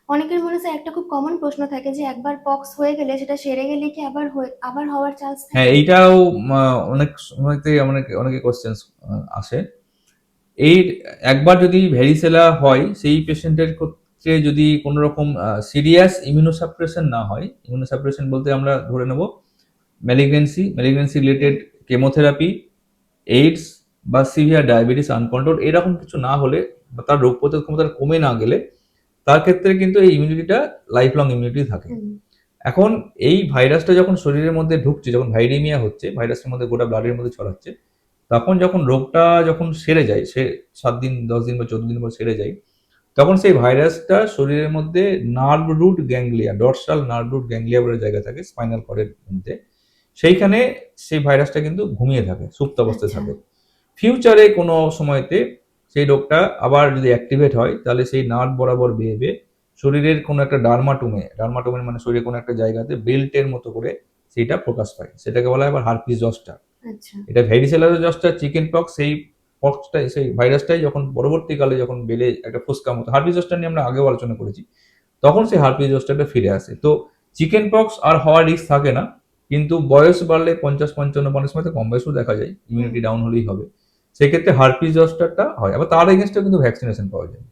অনেকের মনে স্যার একটা খুব কমন প্রশ্ন থাকে যে একবার পক্স হয়ে গেলে সেটা সেরে গেলে কি আবার হওয়ার চান্স হ্যাঁ, থাকে? এইটাও অনেক সময়তে অনেকে কোশ্চেন আসে। এই একবার যদি ভ্যারিসেলা হয়, সেই পেশেন্টের ক্ষেত্রে যদি কোনো রকম সিরিয়াস ইমিউনোসাপ্রেশন না হয়, ইমিউনোসাপ্রেশন বলতে আমরা ধরে নেব ম্যালিগনেন্সি রিলেটেড হুম। কেমোথেরাপি, এইডস বা সিভিয়ার ডায়াবেটিস আনকন্ট্রোল এরকম কিছু না হলে, বা তার রোগ প্রতিরোধ ক্ষমতা কমে না গেলে, তার ক্ষেত্রে কিন্তু এই ইমিউনিটিটা লাইফ লং ইমিউনিটি থাকে। হুম। এখন এই ভাইরাসটা যখন শরীরের মধ্যে ঢুকছে, যখন ভাইরেমিয়া হচ্ছে, ভাইরাসের মধ্যে গোটা ব্লাডের মধ্যে ছড়াচ্ছে, তখন যখন রোগটা যখন সেরে যায়, সে 7 দিন 10 দিন বা 14 দিন পর সেরে যায়, তখন সেই ভাইরাসটা শরীরের মধ্যে nerve root ganglia, dorsal nerve root ganglia বলে জায়গা থাকে স্পাইনাল কর্ডের মধ্যে, সেইখানে সেই ভাইরাসটা কিন্তু ঘুমিয়ে থাকে, সুপ্ত অবস্থায় আচ্ছা। থাকে। ফিউচারে কোনো সময়তে সেই রোগটা আবার যদি অ্যাক্টিভেট হয়, তাহলে সেই নার্ভ বরাবর বেয়ে বেয়ে শরীরের কোনো একটা ডার্মাটোমে মানে শরীরের কোনো একটা জায়গাতে বেল্টের মতো করে সেইটা প্রকাশ পায়, সেটাকে বলা হয় আবার হার্পিস জস্টার। আচ্ছা। এটা ভ্যারিসেলার জস্টার, চিকেন পক্স, সেই পক্সটাই, সেই ভাইরাসটাই যখন পরবর্তীকালে যখন বেড়ে একটা ফুসকা মতো, হার্পিস জস্টার নিয়ে আমরা আগেও আলোচনা করেছি, তখন সেই হার্পিস জস্টারটা ফিরে আসে। তো চিকেন পক্স আর হওয়ার রিস্ক থাকে না, কিন্তু বয়স বাড়লে 50-55 সময় কম বয়সেও দেখা যায় হুম। ইমিউনিটি ডাউন হলেই হবে, সেক্ষেত্রে হার্পিস জস্টারটা হয়। আবার তার এগেনস্টে কিন্তু ভ্যাকসিনেশন পাওয়া যায়।